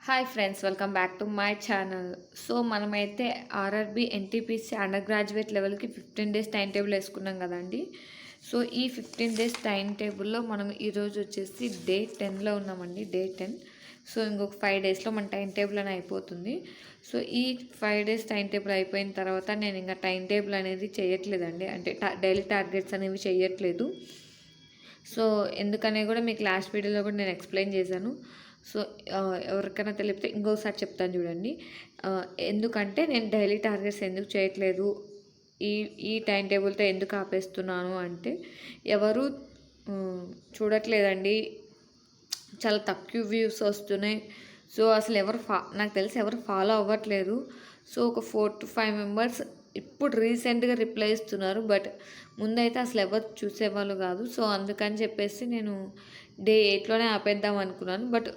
Hi friends, welcome back to my channel. So మనమైతే RRB NTPC under graduate లెవెల్కి 15 days time table వేసుకున్నాం కదండి. So ఈ 15 days time టేబుల్లో మనం ఈరోజు వచ్చేసి డే 10లో ఉన్నామండి. డే 10. సో ఇంకొక 5 డేస్లో మన టైం టేబుల్ అని అయిపోతుంది. సో ఈ 5 డేస్ టైం టేబుల్ అయిపోయిన తర్వాత నేను ఇంకా టైం టేబుల్ అనేది చేయట్లేదండి, అంటే డైలీ టార్గెట్స్ అనేవి చేయట్లేదు. సో ఎందుకనే కూడా మీకు లాస్ట్ వీడియోలో కూడా నేను ఎక్స్ప్లెయిన్ చేశాను. సో ఎవరికైనా తెలిపితే ఇంకోసారి చెప్తాను చూడండి. ఎందుకంటే నేను డైలీ టార్గెట్స్ ఎందుకు చేయట్లేదు, ఈ ఈ టైం టేబుల్తో ఎందుకు ఆపేస్తున్నాను అంటే ఎవరు చూడట్లేదండి, చాలా తక్కువ వ్యూస్ వస్తున్నాయి. సో అసలు నాకు తెలిసి ఎవరు ఫాలో అవ్వట్లేదు. సో ఒక 4 to 5 మెంబర్స్ ఇప్పుడు రీసెంట్గా రిప్లై ఇస్తున్నారు, బట్ ముందైతే అసలు ఎవరు చూసేవాళ్ళు కాదు. సో అందుకని చెప్పేసి నేను డే 8లోనే ఆపేద్దాం అనుకున్నాను. బట్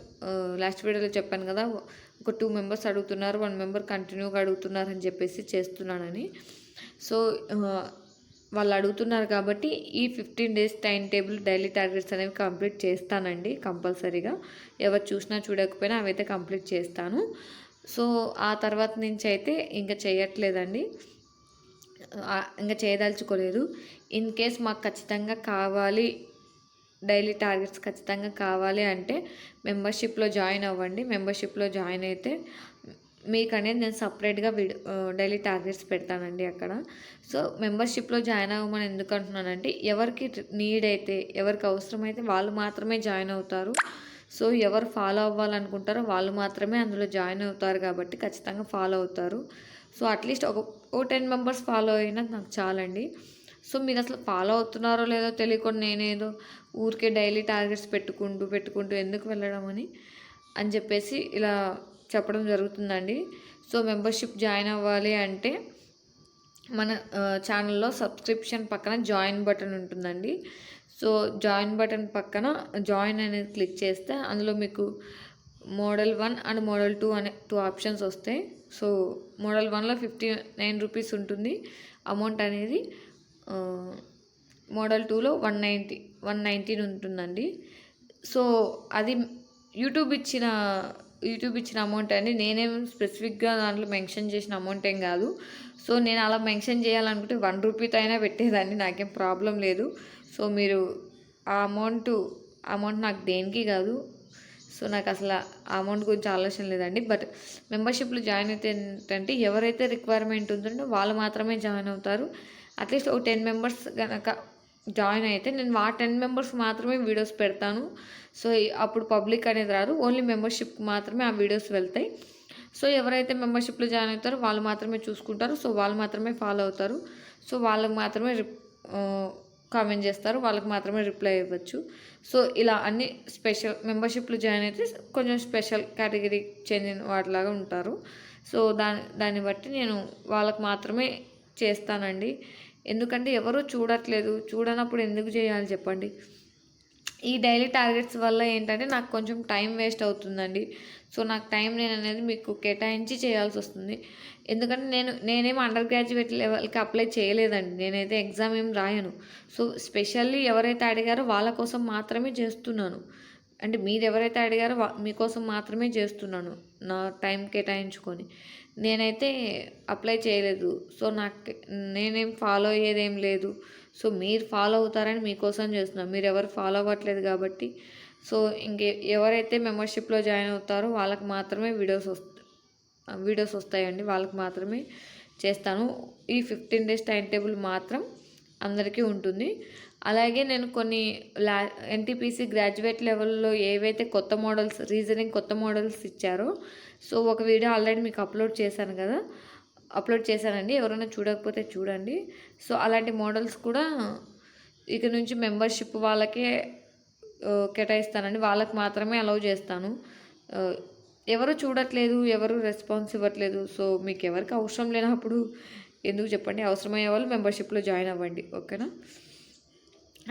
లాస్ట్ వీడియోలో చెప్పాను కదా, ఒక 2 మెంబర్స్ అడుగుతున్నారు, 1 మెంబర్ కంటిన్యూగా అడుగుతున్నారు అని చెప్పేసి చేస్తున్నానని. సో వాళ్ళు అడుగుతున్నారు కాబట్టి ఈ 15 days time table daily targets అనేవి కంప్లీట్ చేస్తానండి కంపల్సరీగా. ఎవరు చూసినా చూడకపోయినా అవైతే కంప్లీట్ చేస్తాను. సో ఆ తర్వాత నుంచి అయితే ఇంకా చేయట్లేదండి, ఇంకా చేయదలుచుకోలేదు. ఇన్ కేస్ మాకు ఖచ్చితంగా కావాలి, డైలీ టార్గెట్స్ ఖచ్చితంగా కావాలి అంటే మెంబర్షిప్లో జాయిన్ అవ్వండి. మెంబర్షిప్లో జాయిన్ అయితే మీకు అనేది నేను సపరేట్గా డైలీ టార్గెట్స్ పెడతానండి అక్కడ. సో మెంబర్షిప్లో జాయిన్ అవ్వమని ఎందుకు అంటున్నానంటే ఎవరికి నీడ్ అయితే, ఎవరికి అవసరమైతే వాళ్ళు మాత్రమే జాయిన్ అవుతారు. సో ఎవరు ఫాలో అవ్వాలనుకుంటారో వాళ్ళు మాత్రమే అందులో జాయిన్ అవుతారు కాబట్టి ఖచ్చితంగా ఫాలో అవుతారు. సో అట్లీస్ట్ ఒక 10 మెంబర్స్ ఫాలో అయినా నాకు చాలండి. సో మీరు అసలు ఫాలో అవుతున్నారో లేదో తెలియకుండా నేనేదో ఊరికే డైలీ టార్గెట్స్ పెట్టుకుంటూ ఎందుకు వెళ్ళడం అని చెప్పేసి ఇలా చెప్పడం జరుగుతుందండి. సో మెంబర్షిప్ జాయిన్ అవ్వాలి అంటే మన ఛానల్లో సబ్స్క్రిప్షన్ పక్కన జాయిన్ బటన్ ఉంటుందండి. సో జాయిన్ బటన్ పక్కన జాయిన్ అనేది క్లిక్ చేస్తే అందులో మీకు మోడల్ 1 అండ్ మోడల్ 2 అనే 2 ఆప్షన్స్ వస్తాయి. సో మోడల్ 1లో 59 రూపీస్ ఉంటుంది అమౌంట్ అనేది. మోడల్ 2లో 119 ఉంటుందండి. సో అది యూట్యూబ్ ఇచ్చిన అమౌంట్ అండి. నేనేం స్పెసిఫిక్గా దాంట్లో మెన్షన్ చేసిన అమౌంట్ ఏం కాదు. సో నేను అలా మెన్షన్ చేయాలనుకుంటే 1 రూపీతో అయినా పెట్టేదాన్ని, నాకేం ప్రాబ్లం లేదు. సో మీరు ఆ అమౌంట్ నాకు దేనికి కాదు. సో నాకు అసలు ఆ అమౌంట్ గురించి ఆలోచన లేదండి. బట్ మెంబర్షిప్లో జాయిన్ అయితే ఏంటంటే ఎవరైతే రిక్వైర్మెంట్ ఉంటుందో వాళ్ళు మాత్రమే జాయిన్ అవుతారు. అట్లీస్ట్ ఒక 10 మెంబర్స్ కనుక జాయిన్ అయితే నేను 10 మెంబర్స్ మాత్రమే వీడియోస్ పెడతాను. సో అప్పుడు పబ్లిక్ అనేది రాదు, ఓన్లీ మెంబర్షిప్ మాత్రమే ఆ వీడియోస్ వెళ్తాయి. సో ఎవరైతే మెంబర్షిప్లో జాయిన్ అవుతారో వాళ్ళు మాత్రమే చూసుకుంటారు. సో వాళ్ళు మాత్రమే ఫాలో అవుతారు. సో వాళ్ళకి మాత్రమే కామెంట్ చేస్తారు, వాళ్ళకి మాత్రమే రిప్లై ఇవ్వచ్చు. సో ఇలా అన్ని స్పెషల్ మెంబర్షిప్లో జాయిన్ అయితే కొంచెం స్పెషల్ కేటగిరీకి చెందిన వాటిలాగా ఉంటారు. సో దాన్ని బట్టి నేను వాళ్ళకి మాత్రమే చేస్తానండి. ఎందుకంటే ఎవరూ చూడనప్పుడు ఎందుకు చేయాలి చెప్పండి. ఈ డైలీ టార్గెట్స్ వల్ల ఏంటంటే నాకు కొంచెం టైం వేస్ట్ అవుతుందండి. సో నాకు టైం నేను అనేది మీకు కేటాయించి చేయాల్సి వస్తుంది. ఎందుకంటే నేనేం అండర్ గ్రాడ్యుయేట్ లెవెల్కి అప్లై చేయలేదండి, నేనైతే ఎగ్జామ్ ఏం రాయను. సో స్పెషల్లీ ఎవరైతే అడిగారో వాళ్ళ కోసం మాత్రమే చేస్తున్నాను. అంటే మీరు ఎవరైతే అడిగారో మీకోసం మాత్రమే చేస్తున్నాను, నా టైం కేటాయించుకొని. నేనైతే అప్లై చేయలేదు. సో నేనేం ఫాలో అయ్యేదేం లేదు. సో మీరు ఫాలో అవుతారని మీకోసం చేస్తున్నాను, మీరు ఎవరు ఫాలో అవ్వట్లేదు కాబట్టి. సో ఎవరైతే మెంబర్షిప్లో జాయిన్ అవుతారో వాళ్ళకి మాత్రమే వీడియోస్ వస్తాయండి, వాళ్ళకి మాత్రమే చేస్తాను. ఈ 15 డేస్ టైం టేబుల్ మాత్రం అందరికీ ఉంటుంది. అలాగే నేను కొన్ని ఎన్టీపీసీ గ్రాడ్యుయేట్ లెవెల్లో ఏవైతే కొత్త మోడల్స్, రీజనింగ్ కొత్త మోడల్స్ ఇచ్చారో, సో ఒక వీడియో ఆల్రెడీ మీకు అప్లోడ్ చేశానండి. ఎవరైనా చూడకపోతే చూడండి. సో అలాంటి మోడల్స్ కూడా ఇక నుంచి మెంబర్షిప్ వాళ్ళకే కేటాయిస్తానండి, వాళ్ళకి మాత్రమే అలౌ చేస్తాను. ఎవరు చూడట్లేదు, ఎవరు రెస్పాన్స్ ఇవ్వట్లేదు. సో మీకు ఎవరికి అవసరం లేనప్పుడు ఎందుకు చెప్పండి, అవసరమయ్యే వాళ్ళు మెంబర్షిప్లో జాయిన్ అవ్వండి, ఓకేనా?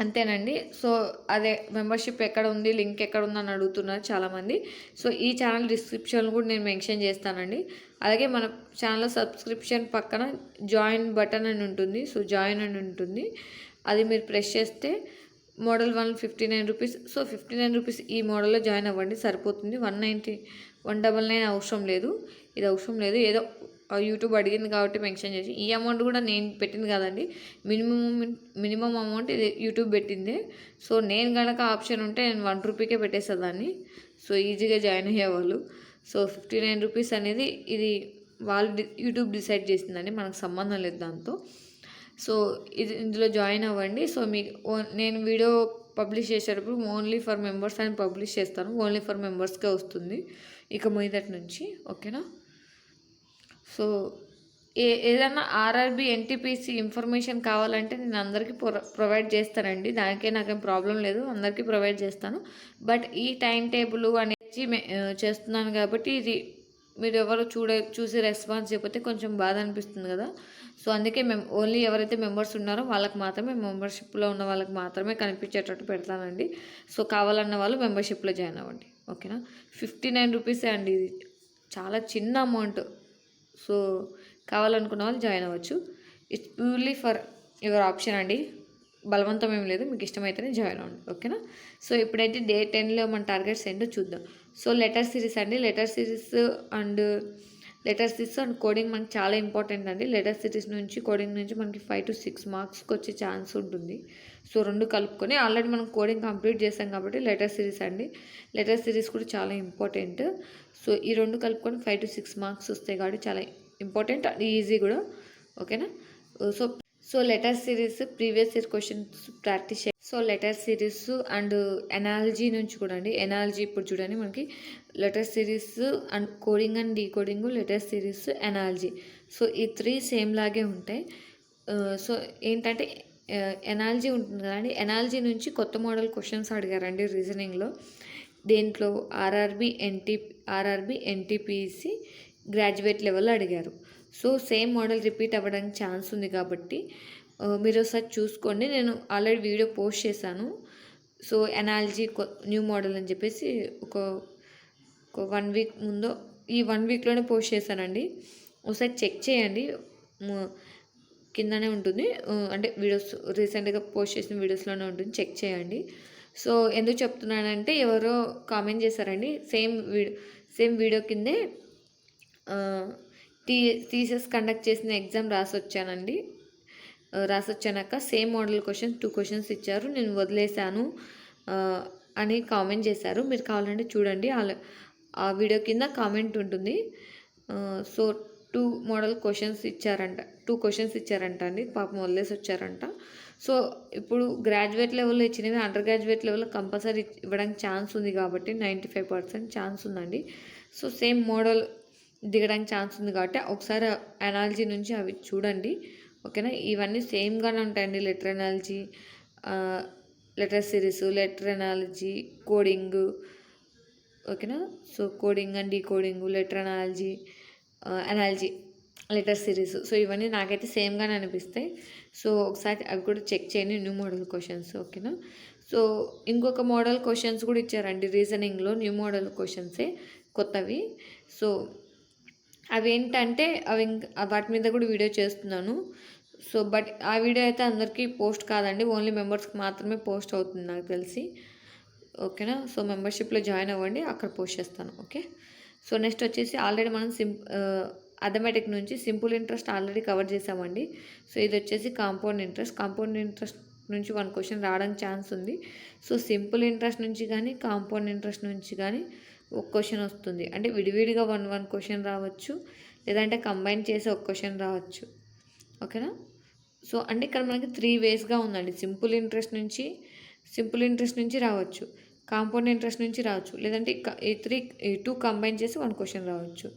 అంతేనండి. సో అదే మెంబర్షిప్ ఎక్కడ ఉంది, లింక్ ఎక్కడ ఉందని అడుగుతున్నారు చాలామంది. సో ఈ ఛానల్ డిస్క్రిప్షన్ కూడా నేను మెన్షన్ చేస్తానండి. అలాగే మన ఛానల్ సబ్స్క్రిప్షన్ పక్కన జాయిన్ బటన్ అని ఉంటుంది. సో జాయిన్ అని ఉంటుంది, అది మీరు ప్రెస్ చేస్తే మోడల్ 1 59 రూపీస్. సో 59 రూపీస్ ఈ మోడల్లో జాయిన్ అవ్వండి, సరిపోతుంది. 199 అవసరం లేదు, ఇది అవసరం లేదు. ఏదో యూట్యూబ్ అడిగింది కాబట్టి మెన్షన్ చేసి, ఈ అమౌంట్ కూడా నేను పెట్టింది కాదండి, మినిమం అమౌంట్ ఇది యూట్యూబ్ పెట్టిందే. సో నేను కనుక ఆప్షన్ ఉంటే నేను 1 రూపీకే పెట్టేసేదాన్ని. సో ఈజీగా జాయిన్ అయ్యేవాళ్ళు. సో 59 రూపీస్ అనేది ఇది వాళ్ళు యూట్యూబ్ డిసైడ్ చేసిందండి, మనకు సంబంధం లేదు దాంతో. సో ఇందులో జాయిన్ అవ్వండి. సో నేను వీడియో పబ్లిష్ చేసేటప్పుడు ఓన్లీ ఫర్ మెంబర్స్ అని పబ్లిష్ చేస్తాను, ఓన్లీ ఫర్ మెంబర్స్కే వస్తుంది ఇక మీదటి నుంచి, ఓకేనా. సో ఏదైనా ఆర్ఆర్బి ఎన్టీపీసీ ఇన్ఫర్మేషన్ కావాలంటే నేను అందరికీ ప్రొవైడ్ చేస్తానండి, దానికే నాకేం ప్రాబ్లం లేదు, అందరికీ ప్రొవైడ్ చేస్తాను. బట్ ఈ టైం టేబుల్ అనేది చేస్తున్నాను కాబట్టి ఇది మీరు ఎవరు చూసి రెస్పాన్స్ చేయకపోతే కొంచెం బాధ అనిపిస్తుంది కదా. సో అందుకే ఓన్లీ ఎవరైతే మెంబర్స్ ఉన్నారో వాళ్ళకి మాత్రమే, మెంబర్షిప్లో ఉన్న వాళ్ళకి మాత్రమే కనిపించేటట్టు పెడతానండి. సో కావాలన్న వాళ్ళు మెంబర్షిప్లో జాయిన్ అవ్వండి, ఓకేనా. 59 రూపీసే అండి, ఇది చాలా చిన్న అమౌంట్. సో కావాలనుకున్న వాళ్ళు జాయిన్ అవ్వచ్చు. It's purely for your option అండి, బలవంతం ఏం లేదు, మీకు ఇష్టమైతేనే జాయిన్ అవ్వండి, ఓకేనా. సో ఇప్పుడైతే డే 10లో మన టార్గెట్స్ ఏంటో చూద్దాం. సో లెటర్ సిరీస్ అండి, లెటర్ సిరీస్ అండ్ కోడింగ్ మనకి చాలా ఇంపార్టెంట్ అండి. లెటర్ సిరీస్ నుంచి కోడింగ్ నుంచి మనకి 5 to 6 మార్క్స్కి వచ్చే ఛాన్స్ ఉంటుంది. సో రెండు కలుపుకొని ఆల్రెడీ మనం కోడింగ్ కంప్లీట్ చేసాం కాబట్టి లెటర్ సిరీస్ అండి, లెటర్ సిరీస్ కూడా చాలా ఇంపార్టెంట్. సో ఈ రెండు కలుపుకొని 5 to 6 మార్క్స్ వస్తాయి కాబట్టి చాలా ఇంపార్టెంట్ అండ్ ఈజీ కూడా, ఓకేనా. So letter series previous year questions practice చేయాలి. So letter series and analogy నుంచి కూడా అండి, ఎనాలజీ ఇప్పుడు చూడండి మనకి letter series and coding and decoding, letter series, analogy. So ఈ 3 సేమ్ లాగే ఉంటాయి. సో ఏంటంటే ఎనాలజీ ఉంటుంది కదండి, ఎనాలజీ నుంచి కొత్త మోడల్ క్వశ్చన్స్ అడిగారండి రీజనింగ్లో. దేంట్లో ఆర్ఆర్బి ఎన్టీపీసీ గ్రాడ్యుయేట్ లెవెల్లో అడిగారు. సో సేమ్ మోడల్ రిపీట్ అవ్వడానికి ఛాన్స్ ఉంది కాబట్టి మీరు ఒకసారి చూసుకోండి, నేను ఆల్రెడీ వీడియో పోస్ట్ చేశాను. సో ఎనాలజీ న్యూ మోడల్ అని చెప్పేసి ఒక 1 వీక్ ముందు, ఈ 1 వీక్లోనే పోస్ట్ చేశానండి, ఒకసారి చెక్ చేయండి, కిందనే ఉంటుంది, అంటే వీడియోస్ రీసెంట్గా పోస్ట్ చేసిన వీడియోస్లోనే ఉంటుంది, చెక్ చేయండి. సో ఎందుకు చెప్తున్నానంటే ఎవరో కామెంట్ చేశారండి, సేమ్ వీడియో కిందే థీసిస్ కండక్ట్ చేసిన ఎగ్జామ్ రాసొచ్చాక సేమ్ మోడల్ క్వశ్చన్స్ 2 క్వశ్చన్స్ ఇచ్చారు, నేను వదిలేశాను అని కామెంట్ చేశారు. మీరు కావాలంటే చూడండి, ఆ వీడియో కింద కామెంట్ ఉంటుంది. సో 2 మోడల్ క్వశ్చన్స్ ఇచ్చారంట, 2 క్వశ్చన్స్ ఇచ్చారంట అండి, పాపం వదిలేసి వచ్చారంట. సో ఇప్పుడు గ్రాడ్యుయేట్ లెవెల్లో ఇచ్చినవి అండర్ గ్రాడ్యుయేట్ లెవెల్లో కంపల్సరీ ఇవ్వడానికి ఛాన్స్ ఉంది కాబట్టి 95% ఛాన్స్ ఉందండి. సో సేమ్ మోడల్ దిగడానికి ఛాన్స్ ఉంది కాబట్టి ఒకసారి ఎనాలజీ నుంచి అవి చూడండి, ఓకేనా. ఇవన్నీ సేమ్గానే ఉంటాయండి, letter analogy, letter series, letter analogy, coding, ఓకేనా. So coding and decoding, letter analogy, letter series, so ఇవన్నీ నాకైతే సేమ్గానే అనిపిస్తాయి. సో ఒకసారి అవి కూడా చెక్ చేయండి, న్యూ మోడల్ క్వశ్చన్స్, ఓకేనా. సో ఇంకొక మోడల్ క్వశ్చన్స్ కూడా ఇచ్చారండి రీజనింగ్లో, న్యూ మోడల్ క్వశ్చన్సే కొత్తవి. సో అవి ఏంటంటే వాటి మీద కూడా వీడియో చేస్తున్నాను. సో బట్ ఆ వీడియో అయితే అందరికీ పోస్ట్ కాదండి, ఓన్లీ మెంబర్స్కి మాత్రమే పోస్ట్ అవుతుంది నాకు తెలిసి, ఓకేనా. సో మెంబర్షిప్లో జాయిన్ అవ్వండి, అక్కడ పోస్ట్ చేస్తాను, ఓకే. సో నెక్స్ట్ వచ్చేసి ఆల్రెడీ మనం అథమెటిక్ నుంచి సింపుల్ ఇంట్రెస్ట్ ఆల్రెడీ కవర్ చేసామండి. సో ఇది వచ్చేసి కాంపౌండ్ ఇంట్రెస్ట్ నుంచి 1 క్వశ్చన్ రావడానికి ఛాన్స్ ఉంది. సో సింపుల్ ఇంట్రెస్ట్ నుంచి కానీ కాంపౌండ్ ఇంట్రెస్ట్ నుంచి కానీ 1 క్వశ్చన్ వస్తుంది, అంటే విడివిడిగా 1 క్వశ్చన్ రావచ్చు, లేదంటే కంబైన్ చేసి 1 క్వశ్చన్ రావచ్చు, ఓకేనా. సో అంటే ఇక్కడ మనకి 3 వేస్గా ఉందండి, సింపుల్ ఇంట్రెస్ట్ నుంచి రావచ్చు, కాంపౌండ్ ఇంట్రెస్ట్ నుంచి రావచ్చు, లేదంటే ఈ 2 కంబైన్ చేసి 1 క్వశ్చన్ రావచ్చు.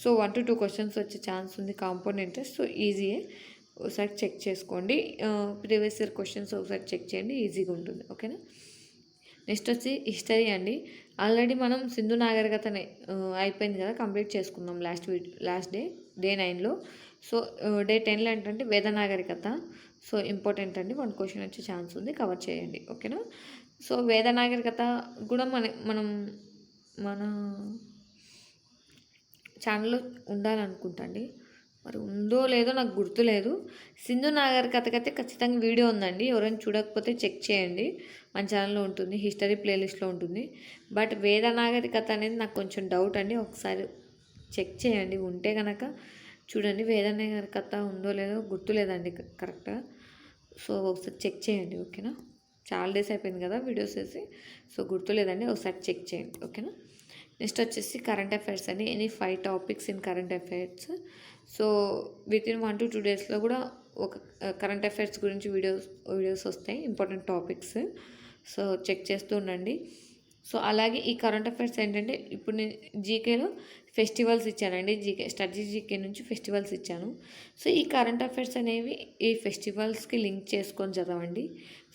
సో 1 to 2 క్వశ్చన్స్ వచ్చే ఛాన్స్ ఉంది కాంపౌండ్ ఇంట్రెస్ట్. సో ఈజీయే, ఒకసారి చెక్ చేసుకోండి, ప్రీవియస్ ఇయర్ క్వశ్చన్స్ ఒకసారి చెక్ చేయండి, ఈజీగా ఉంటుంది, ఓకేనా. నెక్స్ట్ వచ్చి హిస్టరీ అండి, ఆల్రెడీ మనం సింధు నాగరికతనే అయిపోయింది కదా, కంప్లీట్ చేసుకున్నాం లాస్ట్ డే 9లో. సో డే 10లో ఏంటంటే వేద నాగరికత. సో ఇంపార్టెంట్ అండి, 1 క్వశ్చన్ వచ్చే ఛాన్స్ ఉంది, కవర్ చేయండి, ఓకేనా. సో వేద నాగరికత కూడా మన ఛానల్లో ఉండాలనుకుంటా అండి, మరి ఉందో లేదో నాకు గుర్తులేదు. సింధు నాగరికతకైతే ఖచ్చితంగా వీడియో ఉందండి, ఎవరైనా చూడకపోతే చెక్ చేయండి, మన ఛానల్లో ఉంటుంది, హిస్టరీ ప్లేలిస్ట్లో ఉంటుంది. బట్ వేద నాగరికత అనేది నాకు కొంచెం డౌట్ అండి, ఒకసారి చెక్ చేయండి. ఉంటే కనుక చూడండి, వేద నాగరికత ఉందో లేదో గుర్తులేదండి కరెక్ట్గా. సో ఒకసారి చెక్ చేయండి, ఓకేనా. చాలా డేస్ అయిపోయింది కదా వీడియోస్ వేసి, సో గుర్తులేదండి, ఒకసారి చెక్ చేయండి, ఓకేనా. నెక్స్ట్ వచ్చేసి కరెంట్ అఫైర్స్ అండి. Any 5 topics in current affairs. So within 1 to 2 డేస్లో కూడా ఒక కరెంట్ అఫైర్స్ గురించి వీడియోస్ వస్తాయి, ఇంపార్టెంట్ టాపిక్స్. సో చెక్ చేస్తూ ఉండండి. సో అలాగే ఈ కరెంట్ అఫైర్స్ ఏంటంటే, ఇప్పుడు నేను జీకేలో ఫెస్టివల్స్ ఇచ్చానండి, స్టడీ జీకే నుంచి ఫెస్టివల్స్ ఇచ్చాను. సో ఈ కరెంట్ అఫైర్స్ అనేవి ఈ ఫెస్టివల్స్కి లింక్ చేసుకొని చదవండి.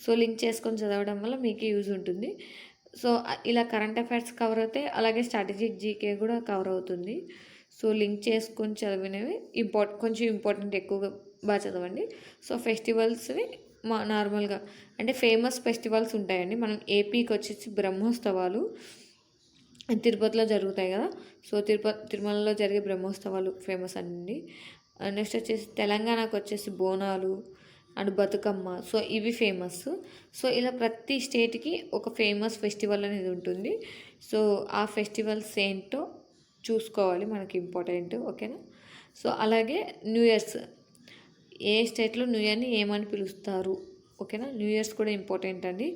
సో లింక్ చేసుకొని చదవడం వల్ల మీకు యూజ్ ఉంటుంది. సో ఇలా కరెంట్ అఫైర్స్ కవర్ అవుతాయి, అలాగే స్ట్రాటజిక్ జీకే కూడా కవర్ అవుతుంది. సో లింక్ చేసుకొని చదివినవి కొంచెం ఇంపార్టెంట్ ఎక్కువగా బాగా చదవండి. సో ఫెస్టివల్స్వి నార్మల్గా అంటే ఫేమస్ ఫెస్టివల్స్ ఉంటాయండి. మనం ఏపీకి వచ్చేసి బ్రహ్మోత్సవాలు తిరుపతిలో జరుగుతాయి కదా. సో తిరుమలలో జరిగే బ్రహ్మోత్సవాలు ఫేమస్ అండి. నెక్స్ట్ వచ్చేసి తెలంగాణకు వచ్చేసి బోనాలు అండ్ బతుకమ్మ, సో ఇవి ఫేమస్. సో ఇలా ప్రతి స్టేట్కి ఒక ఫేమస్ ఫెస్టివల్ అనేది ఉంటుంది. సో ఆ ఫెస్టివల్స్ ఏంటో చూసుకోవాలి, మనకి ఇంపార్టెంట్, ఓకేనా. సో అలాగే న్యూ ఇయర్స్, ఏ స్టేట్లో న్యూ ఇయర్ని ఏమని పిలుస్తారు, ఓకేనా. న్యూ ఇయర్స్ కూడా ఇంపార్టెంట్ అండి,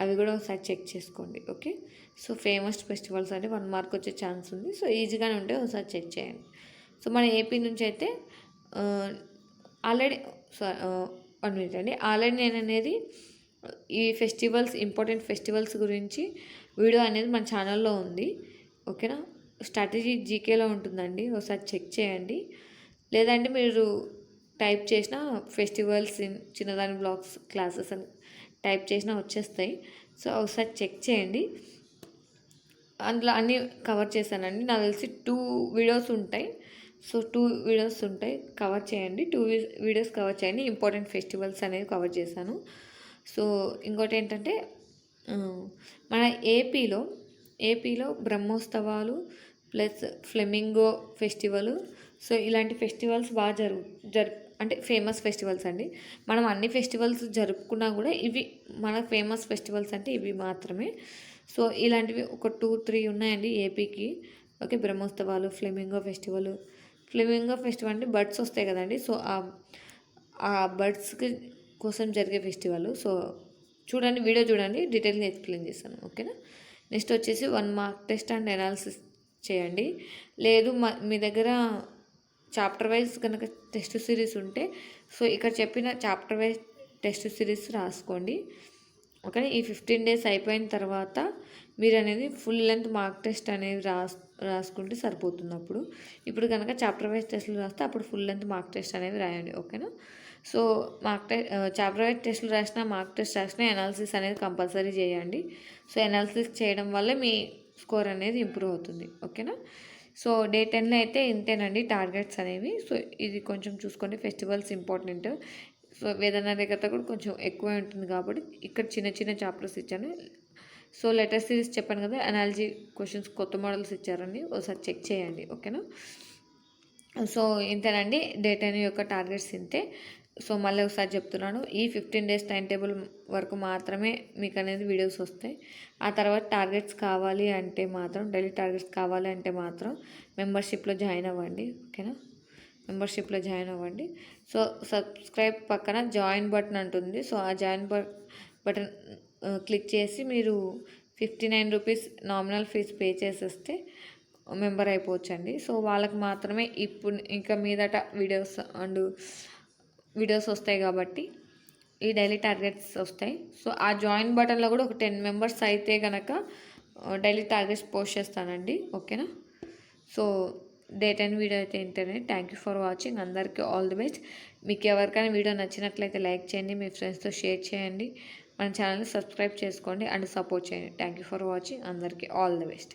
అవి కూడా ఒకసారి చెక్ చేసుకోండి, ఓకే. సో ఫేమస్ ఫెస్టివల్స్ అంటే 1 మార్క్ వచ్చే ఛాన్స్ ఉంది. సో ఈజీగానే ఉంటే ఒకసారి చెక్ చేయండి. సో మన ఏపీ నుంచి అయితే ఆల్రెడీ 1 మినిట్ అండి, ఆల్రెడీ నేను అనేది ఈ ఫెస్టివల్స్, ఇంపార్టెంట్ ఫెస్టివల్స్ గురించి వీడియో అనేది మన ఛానల్లో ఉంది, ఓకేనా. స్ట్రాటజీ జీకేలో ఉంటుందండి, ఒకసారి చెక్ చేయండి. లేదంటే మీరు టైప్ చేసిన ఫెస్టివల్స్ ఇన్ చిన్నదాని బ్లాగ్స్ క్లాసెస్ అని టైప్ చేసినా వచ్చేస్తాయి. సో ఒకసారి చెక్ చేయండి, అందులో అన్నీ కవర్ చేశానండి. నాకు తెలిసి 2 వీడియోస్ ఉంటాయి. సో 2 వీడియోస్ ఉంటాయి, కవర్ చేయండి. 2 వీడియోస్ కవర్ చేయండి, ఇంపార్టెంట్ ఫెస్టివల్స్ అనేవి కవర్ చేశాను. సో ఇంకోటి ఏంటంటే, మన ఏపీలో బ్రహ్మోత్సవాలు ప్లస్ ఫ్లెమింగో ఫెస్టివల్, సో ఇలాంటి ఫెస్టివల్స్ బాగా అంటే ఫేమస్ ఫెస్టివల్స్ అండి. మనం అన్ని ఫెస్టివల్స్ జరుపుకున్నా కూడా ఇవి మన ఫేమస్ ఫెస్టివల్స్ అంటే ఇవి మాత్రమే. సో ఇలాంటివి ఒక 2-3 ఉన్నాయండి ఏపీకి, ఓకే. బ్రహ్మోత్సవాలు, ఫ్లెమింగో ఫెస్టివల్ అంటే బర్డ్స్ వస్తాయి కదండి. సో ఆ బర్డ్స్కి కోసం జరిగే ఫెస్టివల్. సో చూడండి, వీడియో చూడండి, డీటెయిల్గా ఎక్స్ప్లెయిన్ చేస్తాను, ఓకేనా. నెక్స్ట్ వచ్చేసి 1 మార్క్ టెస్ట్ అండ్ అనాలిసిస్ చేయండి. లేదు మీ దగ్గర చాప్టర్ వైజ్ కనుక టెస్ట్ సిరీస్ ఉంటే, సో ఇక్కడ చెప్పిన చాప్టర్ వైజ్ టెస్ట్ సిరీస్ రాసుకోండి, ఓకే. ఈ 15 డేస్ అయిపోయిన తర్వాత మీరు అనేది ఫుల్ లెంత్ మార్క్ టెస్ట్ అనేది రాసుకుంటే సరిపోతుంది. ఇప్పుడు కనుక చాప్టర్ వైజ్ టెస్టులు రాస్తే అప్పుడు ఫుల్ లెంత్ మార్క్ టెస్ట్ అనేవి రాయండి, ఓకేనా. సో చాప్టర్ వైజ్ టెస్టులు రాసినా, మార్క్ టెస్ట్ రాసినా అనాలిసిస్ అనేది కంపల్సరీ చేయండి. సో అనాలిసిస్ చేయడం వల్ల మీ స్కోర్ అనేది ఇంప్రూవ్ అవుతుంది, ఓకేనా. సో డే 10లో అయితే ఇంతేనండి టార్గెట్స్ అనేవి. సో ఇది కొంచెం చూసుకోండి, ఫెస్టివల్స్ ఇంపార్టెంట్. సో వేదనాధికత కూడా కొంచెం ఎక్కువ ఉంటుంది కాబట్టి ఇక్కడ చిన్న చిన్న చాప్టర్స్ ఇచ్చాను. సో లెటర్ సిరీస్ చెప్పాను కదా, అనాలజీ క్వశ్చన్స్ కొత్త మోడల్స్ ఇచ్చారండి, ఒకసారి చెక్ చేయండి, ఓకేనా. సో ఇంతేనండి డే 10 యొక్క టార్గెట్స్ ఇంతే. సో మళ్ళీ ఒకసారి చెప్తున్నాను, ఈ 15 డేస్ టైం టేబుల్ వరకు మాత్రమే మీకు అనేది వీడియోస్ వస్తాయి. ఆ తర్వాత టార్గెట్స్ కావాలి అంటే మాత్రం, డైలీ టార్గెట్స్ కావాలి అంటే మాత్రం మెంబర్షిప్లో జాయిన్ అవ్వండి, ఓకేనా. మెంబర్షిప్లో జాయిన్ అవ్వండి. సో సబ్స్క్రైబ్ పక్కన జాయిన్ బటన్ ఉంటుంది. సో ఆ జాయిన్ బటన్ క్లిక్ చేసి మీరు 59 రూపీస్ నామినల్ ఫీజు పే చేసేస్తే మెంబర్ అయిపోవచ్చండి. సో వాళ్ళకి మాత్రమే ఇప్పుడు ఇంకా మీదట వీడియోస్ వస్తాయి కాబట్టి ఈ డైలీ టార్గెట్స్ వస్తాయి. సో ఆ జాయిన్ బటన్లో కూడా ఒక 10 మెంబర్స్ అయితే కనుక డైలీ టార్గెట్స్ పోస్ట్ చేస్తానండి, ఓకేనా. సో డే 10 వీడియో అయితే internet. Thank you for watching. అందరికీ ఆల్ ది బెస్ట్. మీకు ఎవరికైనా వీడియో నచ్చినట్లయితే లైక్ చేయండి, మీ ఫ్రెండ్స్తో షేర్ చేయండి, మన ఛానల్ని సబ్స్క్రైబ్ చేసుకోండి అండ్ సపోర్ట్ చేయండి. Thank you for watching. అందరికీ ఆల్ ది బెస్ట్.